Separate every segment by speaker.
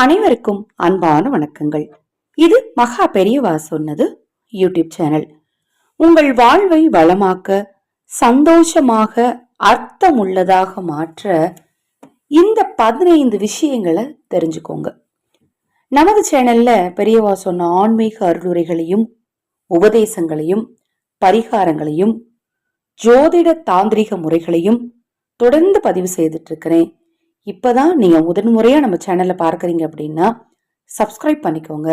Speaker 1: அனைவருக்கும் அன்பான வணக்கங்கள். இது மகா பெரியவா சொன்னது யூடியூப் சேனல். உங்கள் வாழ்வை வளமாக்க, சந்தோஷமாக, அர்த்தமுள்ளதாக மாற்ற இந்த 15 விஷயங்களை தெரிஞ்சுக்கோங்க. நமது சேனல்ல பெரியவா சொன்ன ஆன்மீக அருளுரைகளையும் உபதேசங்களையும் பரிகாரங்களையும் ஜோதிட தாந்திரிக முறைகளையும் தொடர்ந்து பதிவு செய்துட்டு இருக்கிறேன். இப்பதான் நீங்க முதன்முறையா நம்ம சேனல்ல பார்க்கறீங்க அப்படின்னா சப்ஸ்கிரைப் பண்ணிக்கோங்க.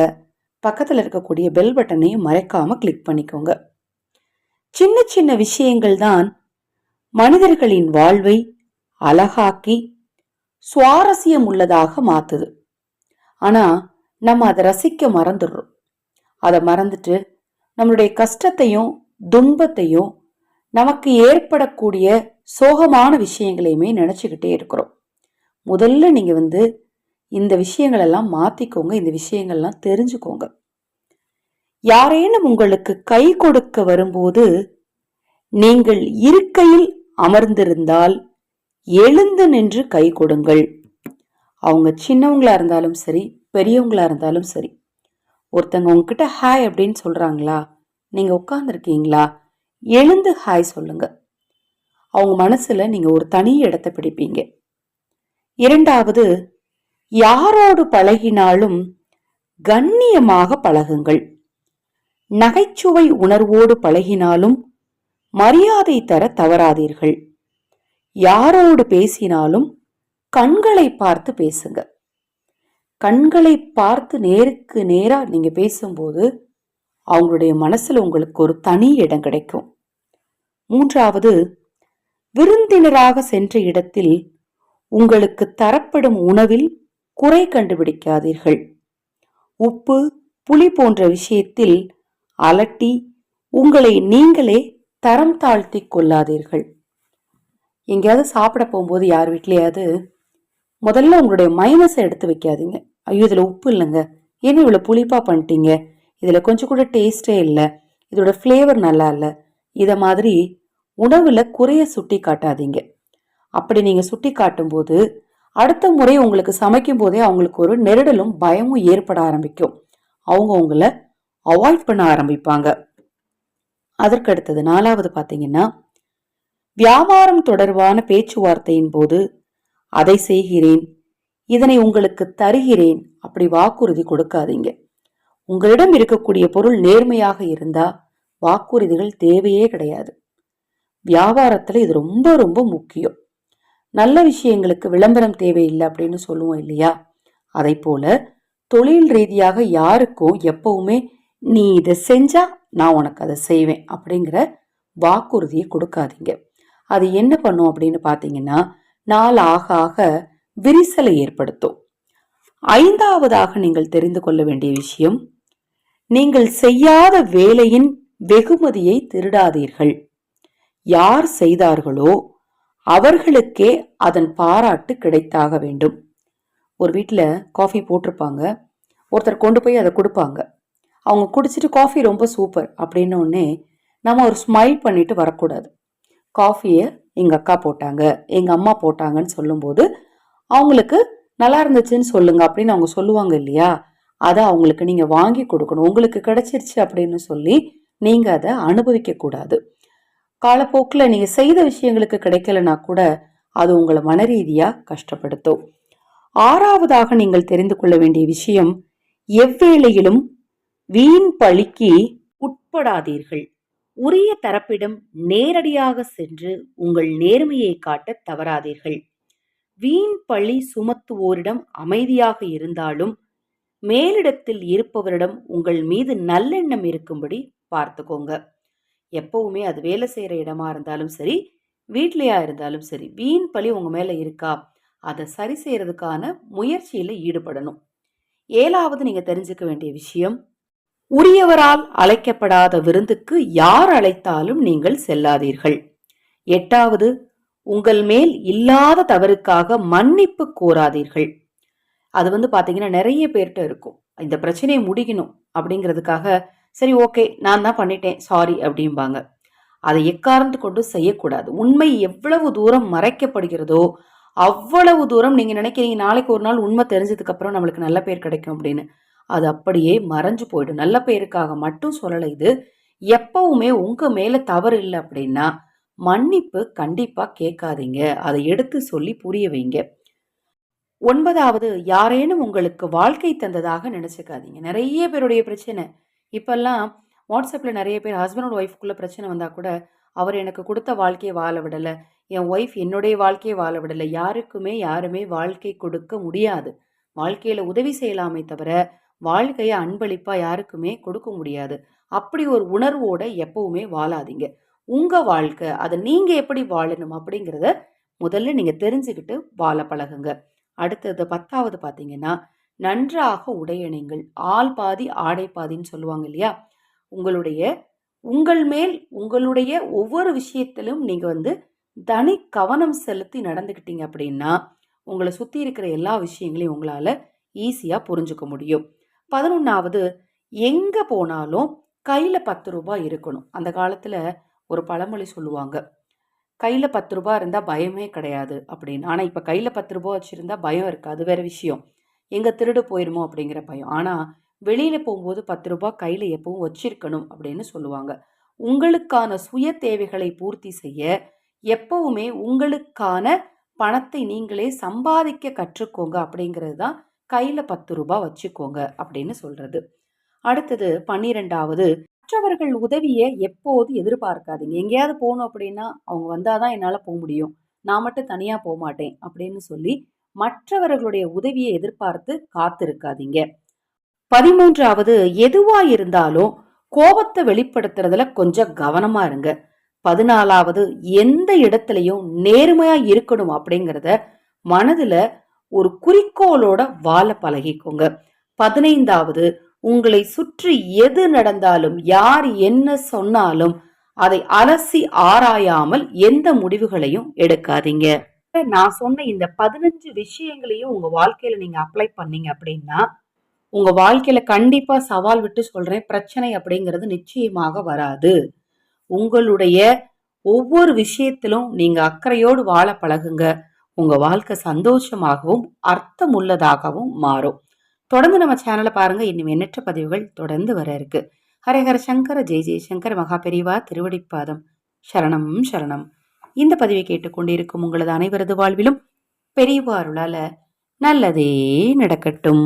Speaker 1: பக்கத்துல இருக்கக்கூடிய பெல் பட்டனையும் மறக்காம கிளிக் பண்ணிக்கோங்க. சின்ன சின்ன விஷயங்கள் தான் மனிதர்களின் வாழ்வை அழகாக்கி சுவாரஸ்யம் உள்ளதாக மாத்துது. ஆனா நம்ம அதை ரசிக்க மறந்துடுறோம். அதை மறந்துட்டு நம்மளுடைய கஷ்டத்தையும் துன்பத்தையும் நமக்கு ஏற்படக்கூடிய சோகமான விஷயங்களையுமே நினைச்சுக்கிட்டே இருக்கிறோம். முதல்ல நீங்க இந்த விஷயங்கள் எல்லாம் மாத்திக்கோங்க. இந்த விஷயங்கள்லாம் தெரிஞ்சுக்கோங்க. யாரேனும் உங்களுக்கு கை கொடுக்க வரும்போது நீங்கள் இருக்கையில் அமர்ந்திருந்தால் எழுந்து நின்று கை கொடுங்கள். அவங்க சின்னவங்களா இருந்தாலும் சரி, பெரியவங்களா இருந்தாலும் சரி. ஒருத்தங்க உங்ககிட்ட ஹாய் அப்படின்னு சொல்றாங்களா, நீங்க உட்கார்ந்துருக்கீங்களா, எழுந்து ஹாய் சொல்லுங்க. அவங்க மனசுல நீங்க ஒரு தனி இடத்தை பிடிப்பீங்க. இரண்டாவது, யாரோடு பழகினாலும் கண்ணியமாக பழகுங்கள். நகைச்சுவை உணர்வோடு பழகினாலும் மரியாதை தர தவறாதீர்கள். யாரோடு பேசினாலும் கண்களை பார்த்து பேசுங்க. கண்களை பார்த்து நேருக்கு நேரா நீங்க பேசும்போது அவங்களுடைய மனசுல உங்களுக்கு ஒரு தனி இடம் கிடைக்கும். மூன்றாவது, விருந்தினராக சென்ற இடத்தில் உங்களுக்கு தரப்படும் உணவில் குறை கண்டுபிடிக்காதீர்கள். உப்பு புளி போன்ற விஷயத்தில் அலட்டி உங்களை நீங்களே தரம் தாழ்த்தி கொள்ளாதீர்கள். எங்கேயாவது சாப்பிட போகும்போது யார் வீட்லயாவது முதல்ல உங்களுடைய மைனஸை எடுத்து வைக்காதீங்க. ஐயோ இதுல உப்பு இல்லைங்க, ஏன்னா இவ்வளவு புளிப்பா பண்ணிட்டீங்க, இதுல கொஞ்சம் கூட டேஸ்டே இல்லை, இதோட ஃப்ளேவர் நல்லா இல்லை, இத மாதிரி உணவுல குறைய சுட்டி காட்டாதீங்க. அப்படி நீங்க சுட்டி காட்டும் போது அடுத்த முறை உங்களுக்கு சமைக்கும் போதே அவங்களுக்கு ஒரு நெருடலும் பயமும் ஏற்பட ஆரம்பிக்கும். அவங்க உங்களை அவாய்ட் பண்ண ஆரம்பிப்பாங்க. அதற்கு அடுத்தது நாலாவது பாத்தீங்கன்னா, வியாபாரம் தொடர்பான பேச்சுவார்த்தையின் போது அதை செய்கிறேன், இதனை உங்களுக்கு தருகிறேன் அப்படி வாக்குறுதி கொடுக்காதீங்க. உங்களிடம் இருக்கக்கூடிய பொருள் நேர்மையாக இருந்தா வாக்குறுதிகள் தேவையே கிடையாது. வியாபாரத்துல இது ரொம்ப ரொம்ப முக்கியம். நல்ல விஷயங்களுக்கு விளம்பரம் தேவையில்லை அப்படின்னு சொல்லுவோம் இல்லையா? அதை போல தொழில் ரீதியாக யாருக்கும் எப்பவுமே நீ இதை செஞ்சா நான் உனக்கு அதை செய்வேன் அப்படிங்கிற வாக்குறுதியை கொடுக்காதீங்க. அது என்ன பண்ணும் அப்படின்னு பாத்தீங்கன்னா, நாள் ஆக ஆக விரிசலை ஏற்படுத்தும். ஐந்தாவதாக நீங்கள் தெரிந்து கொள்ள வேண்டிய விஷயம், நீங்கள் செய்யாத வேலையின் வெகுமதியை திருடாதீர்கள். யார் செய்தார்களோ அவர்களுக்கே அதன் பாராட்டு கிடைத்தாக வேண்டும். ஒரு வீட்டில் காஃபி போட்டிருப்பாங்க, ஒருத்தர் கொண்டு போய் அதை கொடுப்பாங்க. அவங்க குடிச்சிட்டு காஃபி ரொம்ப சூப்பர் அப்படின்னோடனே நம்ம ஒரு ஸ்மைல் பண்ணிட்டு வரக்கூடாது. காஃபியை எங்க அக்கா போட்டாங்க, எங்க அம்மா போட்டாங்கன்னு சொல்லும்போது அவங்களுக்கு நல்லா இருந்துச்சுன்னு சொல்லுங்க அப்படின்னு அவங்க சொல்லுவாங்க இல்லையா? அதை அவங்களுக்கு நீங்க வாங்கி கொடுக்கணும். உங்களுக்கு கிடைச்சிருச்சு அப்படின்னு சொல்லி நீங்க அதை அனுபவிக்க கூடாது. காலப்போக்கில் நீங்க செய்த விஷயங்களுக்கு கிடைக்கலனா கூட அது உங்களை மனரீதியா கஷ்டப்படுத்தும். ஆறாவதாக நீங்கள் தெரிந்து கொள்ள வேண்டிய விஷயம், எவ்வேளையிலும் வீண் பழிக்கு உட்படாதீர்கள். உரிய தரப்பிடம் நேரடியாக சென்று உங்கள் நேர்மையை காட்ட தவறாதீர்கள். வீண் பழி சுமத்துவோரிடம் அமைதியாக இருந்தாலும் மேலிடத்தில் இருப்பவரிடம் உங்கள் மீது நல்லெண்ணம் இருக்கும்படி பார்த்துக்கோங்க. எப்பவுமே அது வேலை செய்யற இடமா இருந்தாலும் சரி, வீட்லயா இருந்தாலும் சரி, வீண் பழி உங்க மேல இருக்கா, அதை சரி செய்யறதுக்கான முயற்சியில ஈடுபடணும். ஏழாவது நீங்க தெரிஞ்சுக்க வேண்டிய விஷயம், உரியவரால் அழைக்கப்படாத விருந்துக்கு யார் அழைத்தாலும் நீங்கள் செல்லாதீர்கள். எட்டாவது, உங்கள் மேல் இல்லாத தவறுக்காக மன்னிப்பு கோராதீர்கள். அது பாத்தீங்கன்னா நிறைய பேர்கிட்ட இருக்கும். இந்த பிரச்சனையை முடிக்கணும் அப்படிங்கிறதுக்காக சரி ஓகே நான் தான் பண்ணிட்டேன் சாரி அப்படிம்பாங்க. அதை எக்காரணத்து கொண்டு செய்யக்கூடாது. உண்மை எவ்வளவு தூரம் மறைக்கப்படுகிறதோ அவ்வளவு தூரம் நீங்க நினைக்கிறீங்க நாளைக்கு ஒரு நாள் உண்மை தெரிஞ்சதுக்கு அப்புறம் நம்மளுக்கு நல்ல பேர் கிடைக்கும் அப்படின்னு. அது அப்படியே மறைஞ்சு போயிடும். நல்ல பேருக்காக மட்டும் சொல்லலை இது. எப்பவுமே உங்க மேல தவறு இல்லை அப்படின்னா மன்னிப்பு கண்டிப்பா கேட்காதீங்க. அதை எடுத்து சொல்லி புரிய வைங்க. 9வது, யாரேனும் உங்களுக்கு வாழ்க்கை தந்ததாக நினைச்சுக்காதீங்க. நிறைய பேருடைய பிரச்சனை இப்பெல்லாம் வாட்ஸ்அப்ல நிறைய பேர் ஹஸ்பண்ட் ஒய்ஃப்குள்ள பிரச்சனை வந்தா கூட, அவர் எனக்கு கொடுத்த வாழ்க்கையை வாழ விடல, என் ஒய்ஃப் என்னுடைய வாழ்க்கையை வாழ விடல. யாருமே வாழ்க்கை கொடுக்க முடியாது. வாழ்க்கையில உதவி செய்யலாமே தவிர வாழ்க்கையை அன்பளிப்பா யாருக்குமே கொடுக்க முடியாது. அப்படி ஒரு உணர்வோட எப்பவுமே வாழாதீங்க. உங்க வாழ்க்கை அதை நீங்க எப்படி வாழணும் அப்படிங்கிறத முதல்ல நீங்க தெரிஞ்சுக்கிட்டு வாழ பழகுங்க. அடுத்தது 10வது பார்த்தீங்கன்னா, நன்றாக உடையணிங்கள். ஆள் பாதி ஆடை பாதின்னு சொல்லுவாங்க இல்லையா? உங்களுடைய உங்கள் மேல் உங்களுடைய ஒவ்வொரு விஷயத்திலும் நீங்க தனி கவனம் செலுத்தி நடந்துக்கிட்டீங்க அப்படின்னா, உங்களை சுத்தி இருக்கிற எல்லா விஷயங்களையும் உங்களால ஈஸியா புரிஞ்சுக்க முடியும். 11வது, எங்க போனாலும் கையில 10 ரூபாய் இருக்கணும். அந்த காலத்துல ஒரு பழமொழி சொல்லுவாங்க. கையில 10 ரூபாய் இருந்தா பயமே கிடையாது அப்படின்னு. ஆனா இப்ப கையில 10 ரூபாய் வச்சிருந்தா பயம் இருக்கு. அது வேற விஷயம். எங்க திருடு போயிருமோ அப்படிங்கிற பயம். ஆனா வெளியில போகும்போது 10 ரூபாய் கையில எப்பவும் வச்சிருக்கணும் அப்படின்னு சொல்லுவாங்க. உங்களுக்கான சுய தேவைகளை பூர்த்தி செய்ய எப்பவுமே உங்களுக்கான பணத்தை நீங்களே சம்பாதிக்க கற்றுக்கோங்க அப்படிங்கிறது தான் கையில 10 ரூபாய் வச்சுக்கோங்க அப்படின்னு சொல்றது. அடுத்தது 12வது, மற்றவர்கள் உதவியை எப்போது எதிர்பார்க்காதீங்க. எங்கேயாவது போகணும் அப்படின்னா அவங்க வந்தாதான் என்னால போக முடியும், நான் மட்டும் தனியா போக மாட்டேன் அப்படின்னு சொல்லி மற்றவர்களுடைய உதவியை எதிர்பார்த்து காத்திருக்காதீங்க. 13வது, எதுவா இருந்தாலும் கோபத்தை வெளிப்படுத்துறதுல கொஞ்சம் கவனமா இருங்க. 14வது, எந்த இடத்துலையும் நேர்மையா இருக்கணும் அப்படிங்கிறத மனதுல ஒரு குறிக்கோளோட வாழ பழகிக்கோங்க. 15வது, உங்களை சுற்றி எது நடந்தாலும் யார் என்ன சொன்னாலும் அதை அலசி ஆராயாமல் எந்த முடிவுகளையும் எடுக்காதீங்க. நான் சொன்ன இந்த 15 விஷயங்களையும் உங்க வாழ்க்கையில நீங்க அப்ளை பண்ணீங்க அப்படின்னா உங்க வாழ்க்கையில கண்டிப்பா சவால் விட்டு சொல்றேன், பிரச்சனை அப்படிங்கிறது நிச்சயமாக வராது. உங்களுடைய ஒவ்வொரு விஷயத்திலும் நீங்க அக்கறையோடு வாழ பழகுங்க. உங்க வாழ்க்கை சந்தோஷமாகவும் அர்த்தம் உள்ளதாகவும் மாறும். தொடர்ந்து நம்ம சேனலை பாருங்க. இன்னும் எண்ணற்ற பதிவுகள் தொடர்ந்து வர இருக்கு. ஹரஹர சங்கர ஜெய் ஜெய் சங்கர மகா பெரிவா திருவடிப்பாதம் சரணம் சரணம். இந்த பதிவை கேட்டுக்கொண்டிருக்கும் உங்களது அனைவரது வாழ்விலும் பெரியவா அருளால நல்லதே நடக்கட்டும்.